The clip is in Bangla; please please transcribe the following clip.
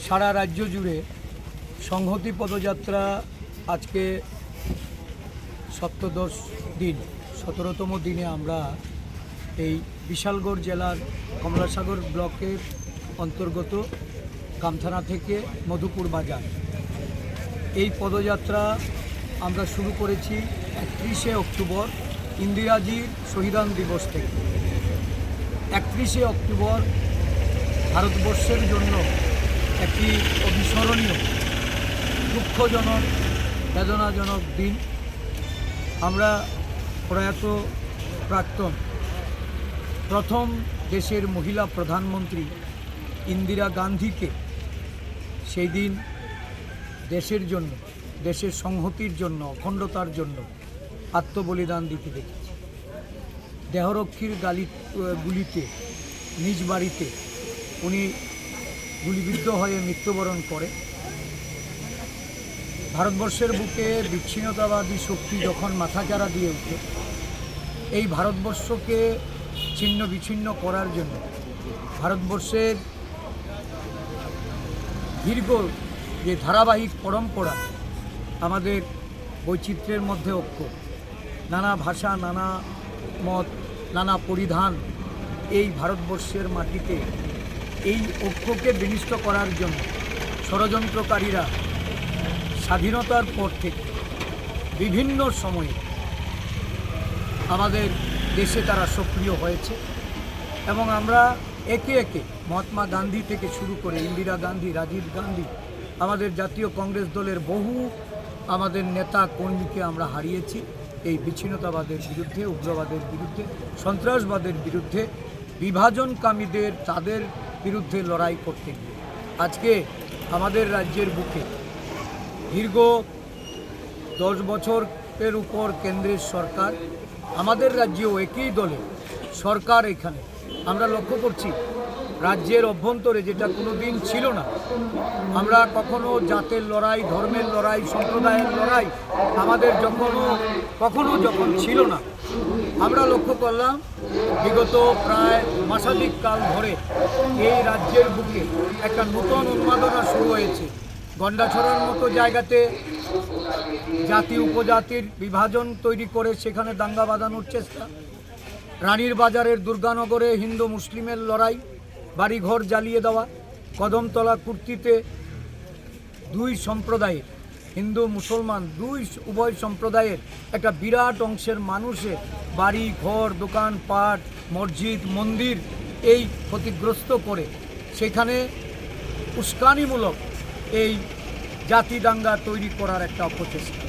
সারা রাজ্য জুড়ে সংহতি পদযাত্রা আজকে সপ্তদশ দিন 17তম দিনে আমরা এই বিশালগড় জেলার কমলাসাগর ব্লকের অন্তর্গত কামথানা থেকে মধুপুর বাজার এই পদযাত্রা আমরা শুরু করেছি 31শে অক্টোবর ইন্দিরাজির শহীদান দিবস থেকে। 31শে অক্টোবর ভারতবর্ষের জন্য একটি অবিস্মরণীয় দুঃখজনক বেদনাজনক দিন। আমরা প্রয়াত প্রাক্তন প্রথম দেশের মহিলা প্রধানমন্ত্রী ইন্দিরা গান্ধীকে সেই দিন দেশের জন্য, দেশের সংহতির জন্য, অখণ্ডতার জন্য আত্মবলিদান দিতে দেখেছি। দেহরক্ষীর গুলিতে নিজ বাড়িতে উনি গুলিবিদ্ধ হয়ে মৃত্যুবরণ করে। ভারতবর্ষের বুকে বিচ্ছিন্নতাবাদী শক্তি যখন মাথাচাড়া দিয়ে ওঠে, এই ভারতবর্ষকে ছিন্ন বিচ্ছিন্ন করার জন্য ভারতবর্ষের দীর্ঘ যে ধারাবাহিক পরম্পরা, আমাদের বৈচিত্র্যের মধ্যে ঐক্য, নানা ভাষা, নানা মত, নানা পরিধান, এই ভারতবর্ষের মাটিতে এই ঐক্যকে বিনষ্ট করার জন্য ষড়যন্ত্রকারীরা স্বাধীনতার পর থেকে বিভিন্ন সময়ে আমাদের দেশে তারা সক্রিয় হয়েছে এবং আমরা একে একে মহাত্মা গান্ধী থেকে শুরু করে ইন্দিরা গান্ধী, রাজীব গান্ধী, আমাদের জাতীয় কংগ্রেস দলের বহু আমাদের নেতা কর্মীকে আমরা হারিয়েছি এই বিচ্ছিন্নতাবাদের বিরুদ্ধে, উগ্রবাদের বিরুদ্ধে, সন্ত্রাসবাদের বিরুদ্ধে, বিভাজনকামীদের তাদের বিরুদ্ধে লড়াই করতে গিয়ে আজকে আমাদের রাজ্যের বুকে দীর্ঘ 10 বছরের উপর কেন্দ্রের সরকার, আমাদের রাজ্যেও একই দলে সরকার। এখানে আমরা লক্ষ্য করছি রাজ্যের অভ্যন্তরে যেটা কোনো দিন ছিল না, আমরা কখনো জাতের লড়াই, ধর্মের লড়াই, সম্প্রদায়ের লড়াই আমাদের কখনো যখন ছিল না, আমরা লক্ষ্য করলাম বিগত প্রায় মাসাধিক কাল ধরে এই রাজ্যের বুকে একটা নূতন উন্মাদনা শুরু হয়েছে। গন্ডাছড়ার মতো জায়গাতে জাতি উপজাতির বিভাজন তৈরি করে সেখানে দাঙ্গা বাঁধানোর চেষ্টা, রানীর বাজারের দুর্গানগরে হিন্দু মুসলিমের লড়াই, বাড়িঘর জ্বালিয়ে দেওয়া, কদমতলা কুর্তিতে দুই সম্প্রদায়ের, হিন্দু মুসলমান উভয় সম্প্রদায়ের একটা বিরাট অংশের মানুষের বাড়ি ঘর, দোকানপাট, মসজিদ, মন্দির এই ক্ষতিগ্রস্ত করে সেখানে উস্কানিমূলক এই জাতি দাঙ্গা তৈরি করার একটা অপচেষ্টা।